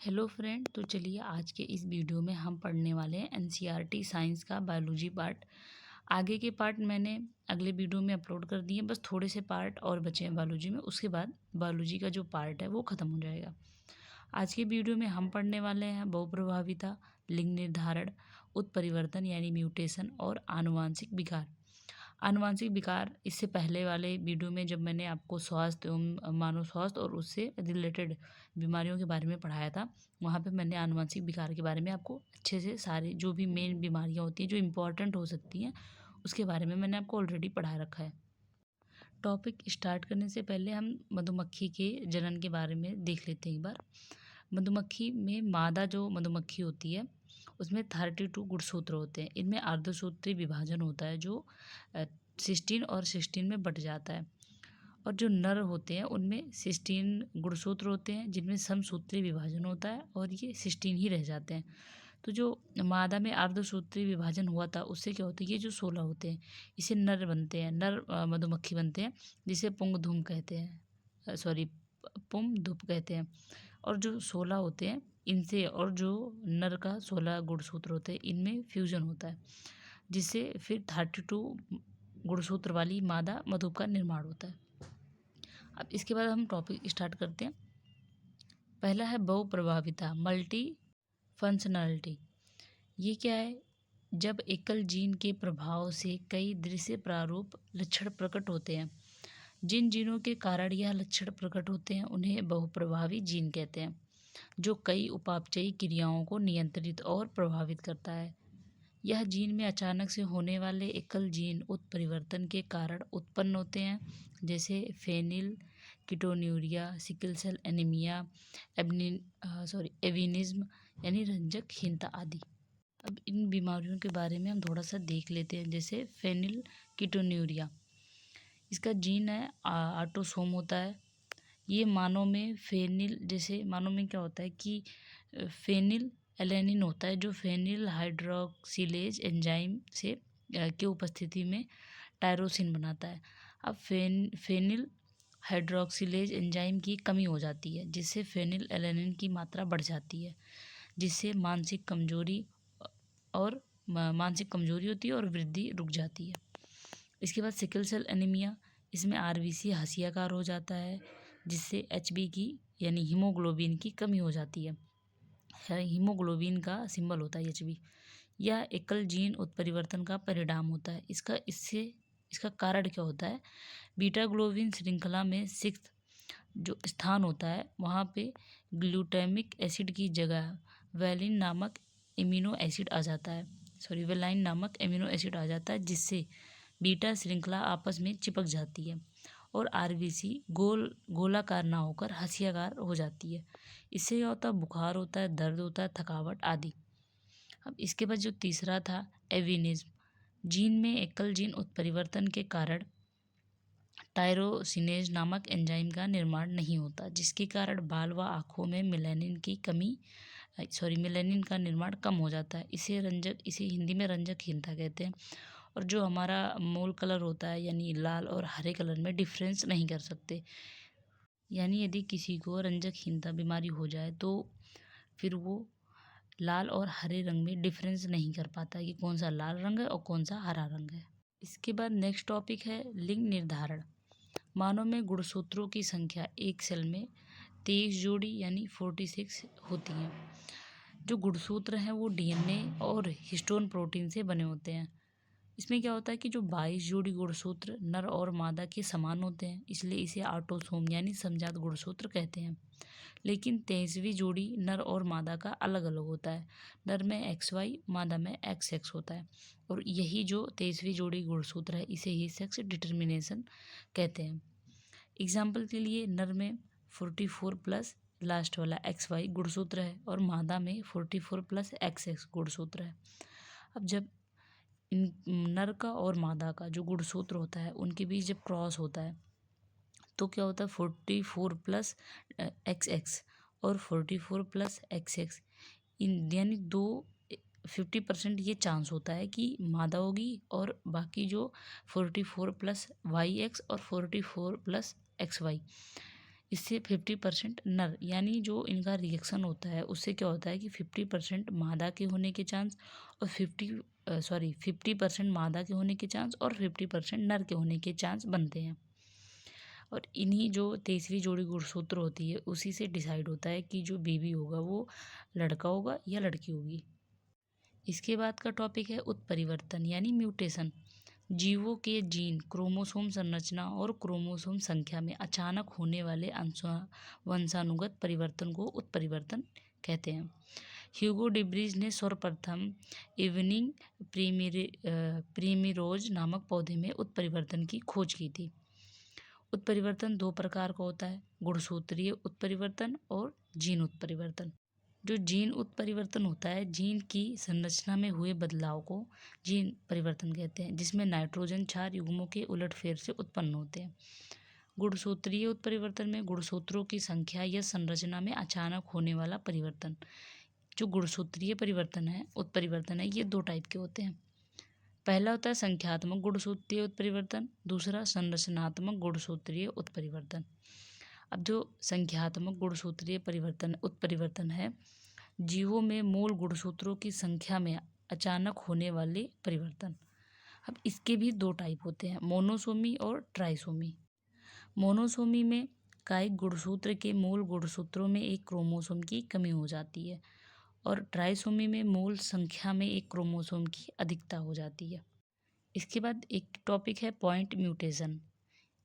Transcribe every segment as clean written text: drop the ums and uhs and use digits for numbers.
Hello friend, तो चलिए आज के इस वीडियो में हम पढ़ने वाले हैं एनसीईआरटी साइंस का बायोलॉजी पार्ट। आगे के पार्ट मैंने अगले वीडियो में अपलोड कर दिए, बस थोड़े से पार्ट और बचे हैं बायोलॉजी में। उसके बाद बायोलॉजी का जो पार्ट है वो ख़त्म हो जाएगा। आज के वीडियो में हम पढ़ने वाले हैं बहुप्रभाविता, लिंग निर्धारण, उत्परिवर्तन यानी म्यूटेशन और आनुवांशिक विकार। आनुवांशिक विकार इससे पहले वाले वीडियो में जब मैंने आपको स्वास्थ्य एवं मानव स्वास्थ्य और उससे रिलेटेड बीमारियों के बारे में पढ़ाया था, वहाँ पे मैंने आनुवांशिक विकार के बारे में आपको अच्छे से सारे जो भी मेन बीमारियाँ होती हैं जो इम्पोर्टेंट हो सकती हैं उसके बारे में मैंने आपको ऑलरेडी पढ़ा रखा है। टॉपिक स्टार्ट करने से पहले हम मधुमक्खी के जनन के बारे में देख लेते हैं एक बार। मधुमक्खी में मादा जो मधुमक्खी होती है उसमें 32 गुणसूत्र होते हैं। इनमें अर्धसूत्री विभाजन होता है जो 16 और 16 में बट जाता है। और जो नर होते हैं उनमें 16 गुणसूत्र होते हैं जिनमें समसूत्री विभाजन होता है और ये 16 ही रह जाते हैं। तो जो मादा में अर्धसूत्री विभाजन हुआ था उससे क्या होता है, ये जो 16 होते हैं इसे नर बनते हैं, नर मधुमक्खी बनते हैं जिसे पुंगधुम कहते हैं, सॉरी पुंगधुप कहते हैं। और जो 16 होते हैं इनसे और जो नर का 16 गुणसूत्र होते हैं इनमें फ्यूजन होता है जिससे फिर 32 गुणसूत्र वाली मादा मधुप का निर्माण होता है। अब इसके बाद हम टॉपिक स्टार्ट करते हैं। पहला है बहुप्रभाविता, मल्टी फंक्शनलिटी। ये क्या है? जब एकल जीन के प्रभाव से कई दृश्य प्रारूप लक्षण प्रकट होते हैं। जिन जीनों के कारण यह लक्षण प्रकट होते हैं उन्हें बहुप्रभावी जीन कहते हैं, जो कई उपापचयी क्रियाओं को नियंत्रित और प्रभावित करता है। यह जीन में अचानक से होने वाले एकल जीन उत्परिवर्तन के कारण उत्पन्न होते हैं, जैसे phenylketonuria, sickle cell anaemia, albinism यानी रंजकहीनता आदि। अब इन बीमारियों के बारे में हम थोड़ा सा देख लेते हैं। जैसे फेनिल कीटोन्यूरिया, इसका जीन है ऑटोसोम होता है। ये मानव में फेनिल, जैसे मानव में क्या होता है कि फेनिल एलेनिन होता है जो फेनिल हाइड्रोक्सिलेज एंजाइम से के उपस्थिति में टायरोसिन बनाता है। अब फेनिल हाइड्रोक्सिलेज एंजाइम की कमी हो जाती है जिससे फेनिल एलेनिन की मात्रा बढ़ जाती है, जिससे मानसिक कमजोरी होती है और वृद्धि रुक जाती है। इसके बाद सिकल सेल एनीमिया, इसमें आरबीसी हसियाकार हो जाता है जिससे एचबी की यानी हीमोग्लोबिन की कमी हो जाती है। हीमोग्लोबिन का सिंबल होता है एचबी। यह एकल जीन उत्परिवर्तन का परिणाम होता है। इसका कारण क्या होता है? बीटा ग्लोबिन श्रृंखला में 6 जो स्थान होता है वहाँ पे ग्लूटामिक एसिड की जगह वेलाइन नामक एमिनो एसिड आ जाता है, जिससे बीटा श्रृंखला आपस में चिपक जाती है और आरबीसी गोलाकार ना होकर हसियाकार हो जाती है। इससे क्या होता है? बुखार होता है, दर्द होता है, थकावट आदि। अब इसके बाद जो तीसरा था एविनिज्म, जीन में एकल जीन उत्परिवर्तन के कारण टायरोसिनेज नामक एंजाइम का निर्माण नहीं होता, जिसके कारण बाल व आँखों में मेलानिन का निर्माण कम हो जाता है। इसे हिंदी में रंजकहीनता कहते हैं। और जो हमारा मूल कलर होता है यानी लाल और हरे कलर में डिफरेंस नहीं कर सकते। यानी यदि किसी को रंजकहीनता बीमारी हो जाए तो फिर वो लाल और हरे रंग में डिफरेंस नहीं कर पाता कि कौन सा लाल रंग है और कौन सा हरा रंग है। इसके बाद नेक्स्ट टॉपिक है लिंग निर्धारण। मानव में गुणसूत्रों की संख्या एक सेल में 23 जोड़ी यानी 46 होती हैं। जो गुणसूत्र हैं वो डीएनए और हिस्टोन प्रोटीन से बने होते हैं। इसमें क्या होता है कि जो 22 जोड़ी गुणसूत्र नर और मादा के समान होते हैं, इसलिए इसे ऑटोसोम यानी समजात गुणसूत्र कहते हैं। लेकिन 23वीं जोड़ी नर और मादा का अलग अलग होता है। नर में XY, मादा में XX होता है। और यही जो 23वीं जोड़ी गुणसूत्र है इसे ही सेक्स डिटर्मिनेशन कहते हैं। एग्जाम्पल के लिए नर में 44 प्लस लास्ट वाला XY गुणसूत्र है और मादा में 44 प्लस XX गुणसूत्र है। अब जब इन नर का और मादा का जो गुणसूत्र होता है उनके बीच जब क्रॉस होता है तो क्या होता है 44 प्लस XX और 44 प्लस XX यानी 50% ये चांस होता है कि मादा होगी और बाकी जो 44 प्लस YX और 44 प्लस XY इससे 50% नर, यानी जो इनका रिएक्शन होता है उससे क्या होता है कि 50% मादा के होने के चांस और 50% मादा के होने के चांस और 50% नर के होने के चांस बनते हैं। और इन्हीं जो तीसरी जोड़ी गुणसूत्र होती है उसी से डिसाइड होता है कि जो बेबी होगा वो लड़का होगा या लड़की होगी। इसके बाद का टॉपिक है उत्परिवर्तन यानी म्यूटेशन। जीवों के जीन, क्रोमोसोम संरचना और क्रोमोसोम संख्या में अचानक होने वाले वंशानुगत परिवर्तन को उत्परिवर्तन कहते हैं। ह्यूगो डिब्रीज ने सर्वप्रथम इवनिंग प्रीमिरोज नामक पौधे में उत्परिवर्तन की खोज की थी। उत्परिवर्तन दो प्रकार का होता है, गुणसूत्रीय उत्परिवर्तन और जीन उत्परिवर्तन। जो जीन उत्परिवर्तन होता है, जीन की संरचना में हुए बदलाव को जीन परिवर्तन कहते हैं, जिसमें नाइट्रोजन क्षार युग्मों के उलटफेर से उत्पन्न होते हैं। गुणसूत्रीय उत्परिवर्तन में गुणसूत्रों की संख्या या संरचना में अचानक होने वाला परिवर्तन। जो गुणसूत्रीय परिवर्तन है, उत्परिवर्तन है, ये दो टाइप के होते हैं। पहला होता है संख्यात्मक गुणसूत्रीय उत्परिवर्तन, दूसरा संरचनात्मक गुणसूत्रीय उत्परिवर्तन। अब जो संख्यात्मक गुणसूत्रीय उत्परिवर्तन है, जीवों में मूल गुणसूत्रों की संख्या में अचानक होने वाले परिवर्तन। अब इसके भी दो टाइप होते हैं, मोनोसोमी और ट्राइसोमी। मोनोसोमी में कायिक गुणसूत्र के मूल गुणसूत्रों में एक क्रोमोसोम की कमी हो जाती है और ट्राइसोमी में मूल संख्या में एक क्रोमोसोम की अधिकता हो जाती है। इसके बाद एक टॉपिक है पॉइंट म्यूटेशन।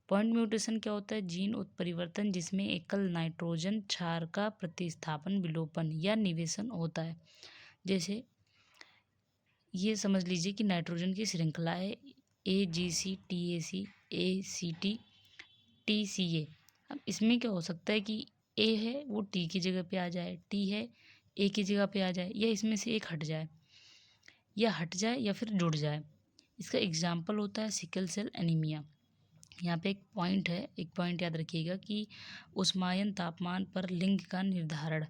पॉइंट म्यूटेशन क्या होता है? जीन उत्परिवर्तन जिसमें एकल नाइट्रोजन क्षार का प्रतिस्थापन, विलोपन या निवेशन होता है। जैसे ये समझ लीजिए कि नाइट्रोजन की श्रृंखला है AGC TAC ACT TCA। अब इसमें क्या हो सकता है कि A है वो T की जगह पे आ जाए, T है A की जगह पे आ जाए, या इसमें से एक हट जाए या फिर जुड़ जाए। इसका एग्जाम्पल होता है सिकल सेल एनीमिया। यहाँ पे एक पॉइंट याद रखिएगा कि उष्मायन तापमान पर लिंग का निर्धारण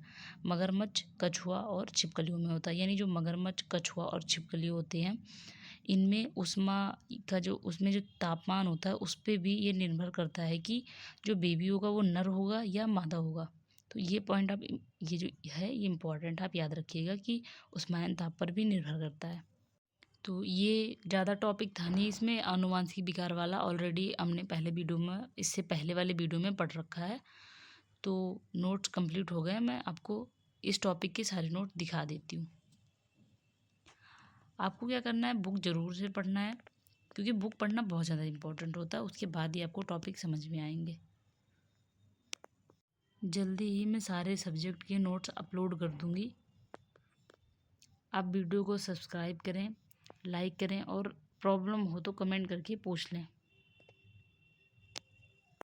मगरमच्छ, कछुआ और छिपकलियों में होता है। यानी जो मगरमच्छ, कछुआ और छिपकली होते हैं, इनमें ऊष्मा का उसमें जो तापमान होता है उस पर भी ये निर्भर करता है कि जो बेबी होगा वो नर होगा या मादा होगा। तो ये पॉइंट ये जो है ये इम्पोर्टेंट आप याद रखिएगा कि उष्मायन ताप पर भी निर्भर करता है। तो ये ज़्यादा टॉपिक था नहीं इसमें, आनुवांशिक विकार वाला ऑलरेडी हमने इससे पहले वाले वीडियो में पढ़ रखा है। तो नोट्स कंप्लीट हो गए, मैं आपको इस टॉपिक के सारे नोट दिखा देती हूँ। आपको क्या करना है, बुक ज़रूर से पढ़ना है, क्योंकि बुक पढ़ना बहुत ज़्यादा इम्पोर्टेंट होता है, उसके बाद ही आपको टॉपिक समझ में आएंगे। जल्दी ही मैं सारे सब्जेक्ट के नोट्स अपलोड कर दूँगी। आप वीडियो को सब्सक्राइब करें, लाइक करें और प्रॉब्लम हो तो कमेंट करके पूछ लें।